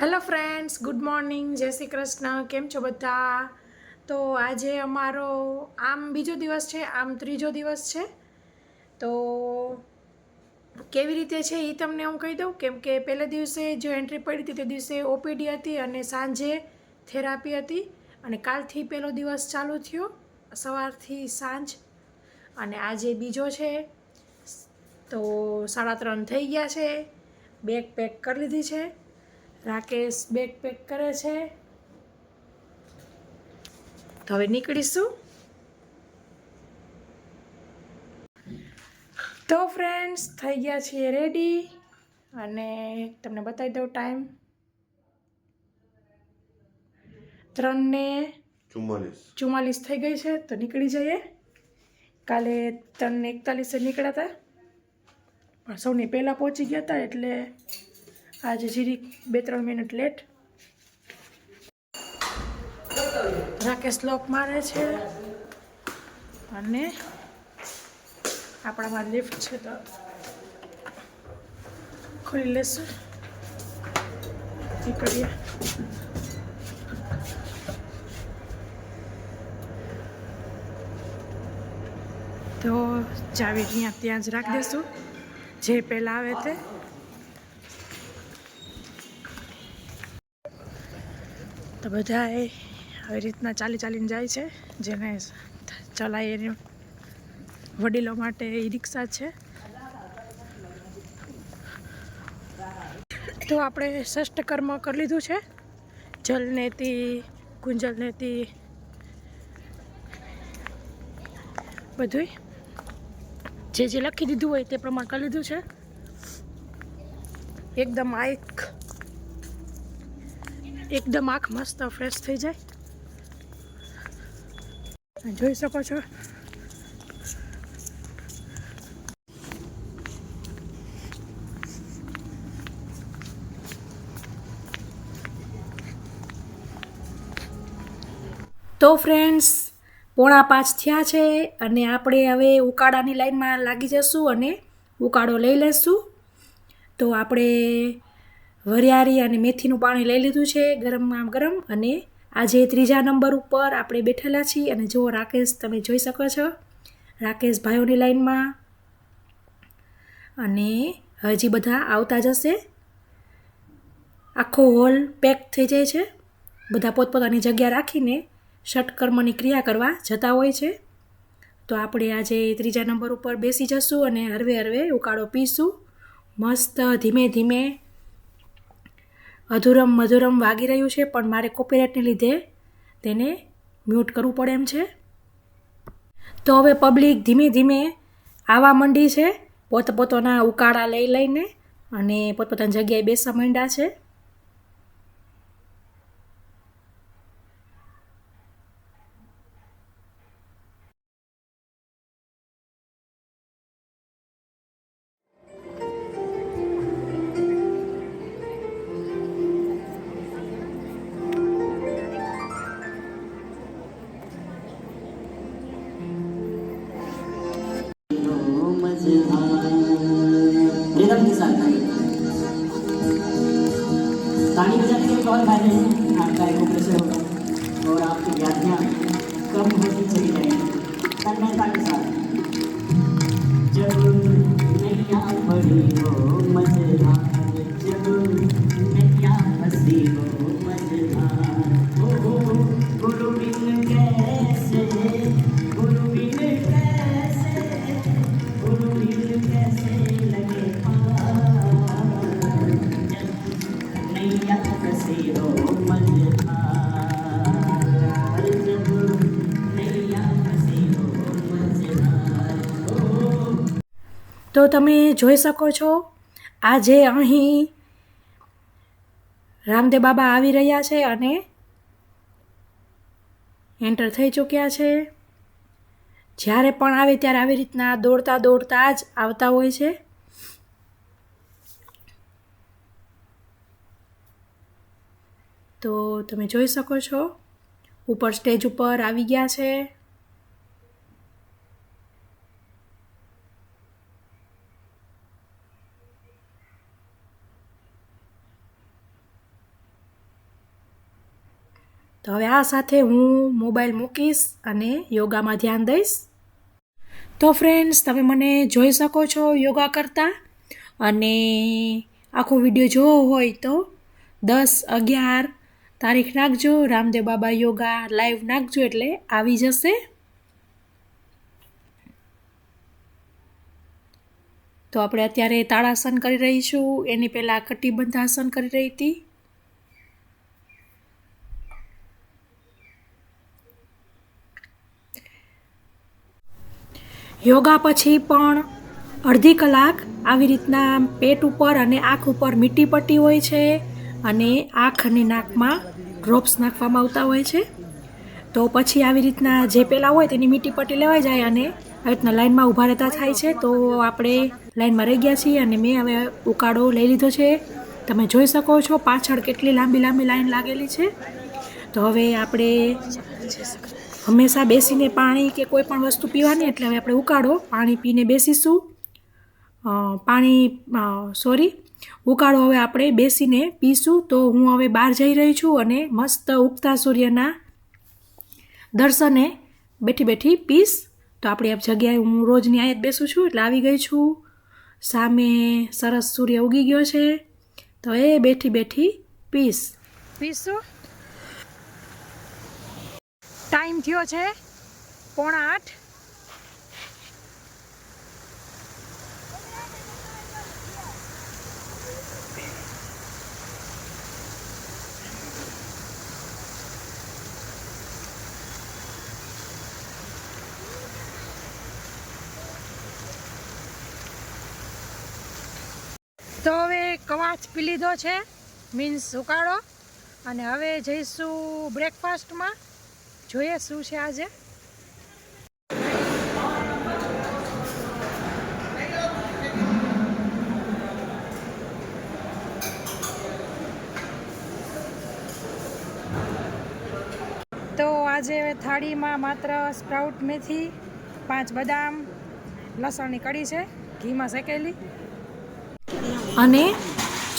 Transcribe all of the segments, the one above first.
Hello friends, good morning, જય શ્રી કૃષ્ણ. કેમ છો બધા? તો આજે અમારો આમ બીજો દિવસ છે, આમ ત્રીજો દિવસ છે. તો કેવી રીતે છે એ તમને હું કહી દઉં. કેમ કે પહેલા દિવસે જો એન્ટ્રી પડી હતી તે દિવસે ઓપીડી હતી અને સાંજે થેરાપી હતી. અને કાલથી પહેલો દિવસ ચાલુ થયો, સવારથી સાંજ. અને આજે બીજો છે. તો 3:30 થઈ ગયા છે. બેગ પેક કરી લીધી છે. રાકેશ બેગ પેક કરે છે. તો હવે નીકળીશું. તો ફ્રેન્ડ્સ, થઈ ગયા છીએ રેડી. અને તમને બતાવી દઉં ટાઈમ 3:44 થઈ ગઈ છે. તો નીકળી જઈએ. કાલે 3:41 નીકળ્યા હતા, પણ સૌની પહેલાં પહોંચી ગયા હતા, એટલે આજે જીરીક 2-3 મિનિટ લેટ. રાકેશ લોક મારે છે અને આપણામાં લિફ્ટ છે તો ખોલી લેશું. નીકળીએ. તો ચાવી ત્યાં જ રાખી દઈશું, જે પહેલાં આવે તે. તો બધા આવી રીતના ચાલીને જાય છે. જેને ચલાય એની વડીલો માટે એ રિક્ષા છે. તો આપણે ષષ્ઠકર્મ કરી લીધું છે. જલનેતી, કુંજલનેતી, બધું જે લખી દીધું હોય તે પ્રમાણે કરી લીધું છે. એકદમ આંખ મસ્ત ફ્રેશ થઈ જાય. જોઈ શકો છો. તો ફ્રેન્ડ્સ, 4:45 થયા છે અને આપણે હવે ઉકાળાની લાઈનમાં લાગી જશું અને ઉકાળો લઈ લઈશું. તો આપણે વરિયાળી અને મેથીનું પાણી લઈ લીધું છે ગરમમાં ગરમ. અને આજે 3જા નંબર ઉપર આપણે બેઠેલા છીએ. અને જો રાકેશ, તમે જોઈ શકો છો, રાકેશ ભાઈઓની લાઈનમાં. અને હજી બધા આવતા જશે. આખો હોલ પેક થઈ જાય છે. બધા પોતપોતાની જગ્યા રાખીને ષટકર્મની ક્રિયા કરવા જતા હોય છે. તો આપણે આજે 3જા નંબર ઉપર બેસી જશું અને હરવે ઉકાળો પીશું. મસ્ત ધીમે ધીમે અધુરમ મધુરમ વાગી રહ્યું છે, પણ મારે કોપીરાઇટને લીધે તેને મ્યુટ કરવું પડે એમ છે. તો હવે પબ્લિક ધીમે ધીમે આવવા માંડી છે, પોતપોતાના ઉકાળા લઈને અને પોતપોતાની જગ્યાએ બેસવા માંડ્યા છે. रिदम के साथ ताली बजाने के बहुत फायदे हैं. आपका एको प्रेशर होगा और आपकी व्याधियाँ कम होती चली जाएंगी तन्मयता के साथ. जब नैया बड़ी हो मजेदार, जब नैया हंसी हो मजेदार, ओ गुरु बिन कैसे, गुरु बिन कैसे, गुरु बिन कैसे लगे पार, जब नैया हंसी हो मजेदार, जब नैया हंसी हो मजेदार. તો તમે જોઈ શકો છો, આજે અહીં રામદેવ બાબા આવી રહ્યા છે અને એન્ટર થઈ ચૂક્યા છે. જ્યારે પણ આવે ત્યારે આવી રીતના દોડતા જ આવતા હોય છે. તો તમે જોઈ શકો છો, ઉપર સ્ટેજ ઉપર આવી ગયા છે. તો હવે આ સાથે હું મોબાઈલ મૂકીશ અને યોગામાં ધ્યાન દઈશ. તો ફ્રેન્ડ્સ, તમે મને જોઈ શકો છો યોગા કરતા, અને આખો વિડીયો જોવો હોય તો 10-11 તારીખ નાખજો, રામદેવ બાબા યોગા લાઈવ નાખજો એટલે આવી જશે. તો આપણે અત્યારે તાળાસન કરી રહીશું, એની પહેલાં કટિબદ્ધાસન કરી રહી હતી. યોગા પછી પણ અડધી કલાક આવી રીતના પેટ ઉપર અને આંખ ઉપર મીઠી પટ્ટી હોય છે, અને આંખ અને નાકમાં ડ્રોપ્સ નાખવામાં આવતા હોય છે. તો પછી આવી રીતના જે પહેલાં હોય તેની મીઠી પટ્ટી લેવાઈ જાય અને આવી રીતના લાઈનમાં ઊભા રહેતા થાય છે. તો આપણે લાઈનમાં રહી ગયા છીએ અને મેં હવે ઉકાળો લઈ લીધો છે. તમે જોઈ શકો છો પાછળ કેટલી લાંબી લાંબી લાઈન લાગેલી છે. તો હવે આપણે હંમેશા બેસીને પાણી કે કોઈ પણ વસ્તુ પીવાની, એટલે હવે આપણે ઉકાળો પાણી પીને બેસીશું. ઉકાળો હવે આપણે બેસીને પીશું. તો હું હવે બહાર જઈ રહી છું અને મસ્ત ઉગતા સૂર્યના દર્શને બેઠી બેઠી પીશ. તો આપણી આ જગ્યાએ હું રોજની અહીંયા જ બેસું છું, એટલે આવી ગઈ છું. સામે સરસ સૂર્ય ઉગી ગયો છે, તો એ બેઠી બેઠી પીશું. ટાઈમ થયો છે 7:45. તો હવે કવાચ પી લીધો છે, મીન્સ ઉકાળો, અને હવે જઈશું બ્રેકફાસ્ટમાં. જોઈએ શું છે આજે. તો આજે થાળીમાં માત્ર સ્પ્રાઉટ મેથી, 5 બદામ, લસણની કઢી છે ઘીમાં શેકેલી, અને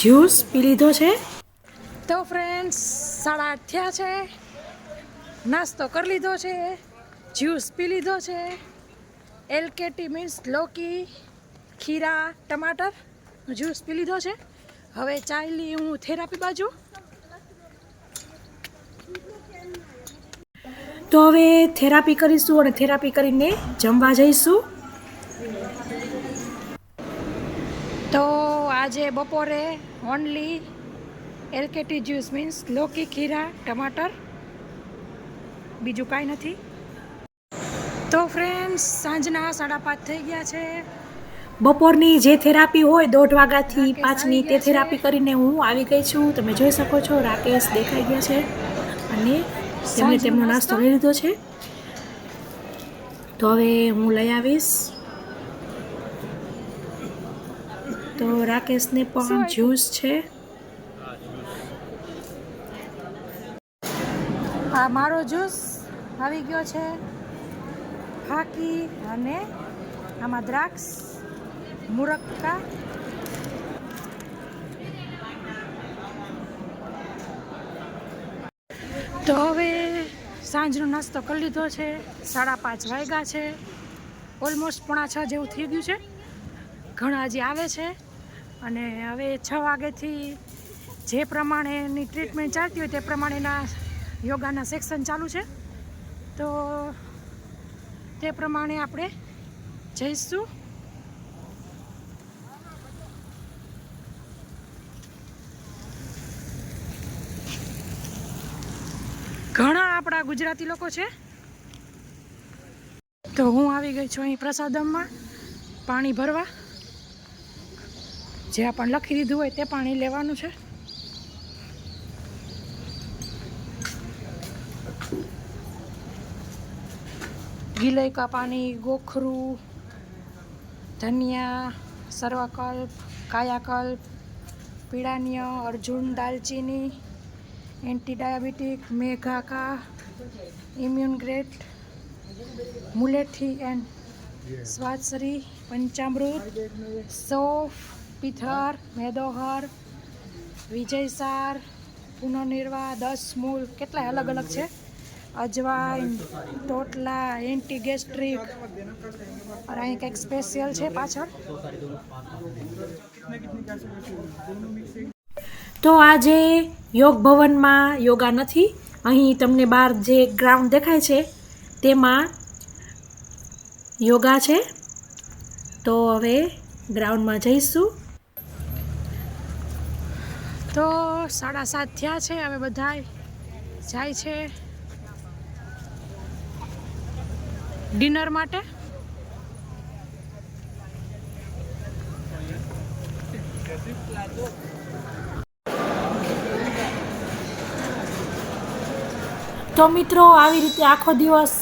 જ્યુસ પી લીધો છે. તો ફ્રેન્ડ્સ, 8:30 થયા છે. નાસ્તો કરી લીધો છે, જ્યુસ પી લીધો છે. LKT મીન્સ લૌકી, ખીરા, ટમાટર જ્યુસ પી લીધો છે. હવે ચાલી હું થેરાપી બાજુ. તો હવે થેરાપી કરીશું અને થેરાપી કરીને જમવા જઈશું. તો આજે બપોરે ઓનલી LKT જ્યુસ મીન્સ લૌકી, ખીરા, ટમાટર, બીજું કાંઈ નથી. તો ફ્રેન્ડ્સ, સાંજના 5:30 થઈ ગયા છે. બપોરની જે થેરાપી હોય 1:30 વાગ્યાથી 5ની, તે થેરાપી કરીને હું આવી ગઈ છું. તમે જોઈ શકો છો રાકેશ દેખાઈ ગયા છે, અને તેમણે તેમનો નાસ્તો લઈ લીધો છે. તો હવે હું લઈ આવીશ. તો રાકેશને પણ જ્યુસ છે. આ મારો જ્યુસ આવી ગયો છે, ફાકી, અને આમાં દ્રાક્ષ, મુરક્કા. તો હવે સાંજનો નાસ્તો કરી લીધો છે. 5:30 વાગ્યા છે, ઓલમોસ્ટ 5:45 જેવું થઈ ગયું છે. ઘણા હજી આવે છે, અને હવે 6 વાગ્યાથી જે પ્રમાણેની ટ્રીટમેન્ટ ચાલતી હોય તે પ્રમાણેના યોગાના સેક્શન ચાલુ છે. તો તે પ્રમાણે આપણે જઈશું. ઘણા આપણા ગુજરાતી લોકો છે. તો હું આવી ગઈ છું અહીં પ્રસાદમમાં પાણી ભરવા. જે આપણને લખી દીધું હોય તે પાણી લેવાનું છે. ગિલૈકા પાણી, ગોખરું, ધનિયા, સર્વકલ્પ, કાયાકલ્પ, પીળાન્ય, અર્જુન, દાલચીની, એન્ટી ડાયાબિટીક, મેઘાકા, ઇમ્યુન ગ્રેટ, મુલેઠી એન્ડ સ્વાદસરી, પંચામૃત, સોફ, પિથર, મેદોહર, વિજયસાર, પુનર્નિર્વાહ 10 મૂળ કેટલાય અલગ અલગ છે. અજવાઈન, ટોટલા, એન્ટી ગેસ્ટ્રિક, અને અહીં કંઈક સ્પેશિયલ છે પાછળ. તો આજે યોગ ભવનમાં યોગા નથી. અહીં તમને બહાર જે ગ્રાઉન્ડ દેખાય છે તેમાં યોગા છે. તો હવે ગ્રાઉન્ડમાં જઈશું. તો 7:30 થયા છે. હવે બધા જાય છે ડિનર માટે. તો મિત્રો આવી રીતે આખો દિવસ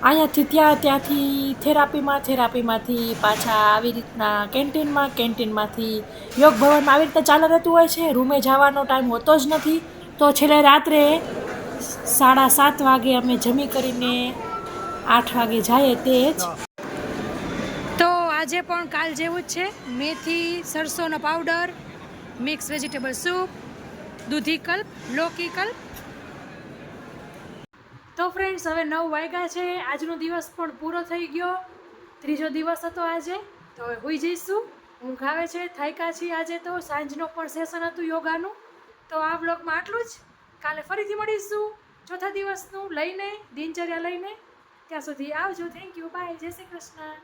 અહીંયાથી ત્યાં, ત્યાંથી થેરાપીમાંથી પાછા આવી રીતના કેન્ટીનમાંથી યોગ ભવનમાં આવી રીતે ચાલુ રહેતું હોય છે. રૂમે જવાનો ટાઈમ હોતો જ નથી. તો છેલ્લે રાત્રે 7:30 વાગે અમે જમી કરીને 8 વાગે જઈએ તે જ. તો આજે પણ કાલ જેવું જ છે. મેથી સરસોનો પાવડર, મિક્સ વેજીટેબલ સૂપ, દૂધી કલ્પ, લોકી કલ્પ. તો ફ્રેન્ડ્સ હવે 9 વાગ્યા છે. આજનો દિવસ પણ પૂરો થઈ ગયો. ત્રીજો દિવસ હતો આજે. તો હવે સૂઈ જઈશું. ઊંઘ આવે છે, થાક્યા છીએ આજે. તો સાંજનો પણ સેશન હતું યોગાનું. તો આ બ્લોગમાં આટલું જ. કાલે ફરીથી મળીશું ચોથા દિવસનું લઈને, દિનચર્યા લઈને. ત્યાં સુધી આવજો. Thank you. બાય. જય શ્રી કૃષ્ણ.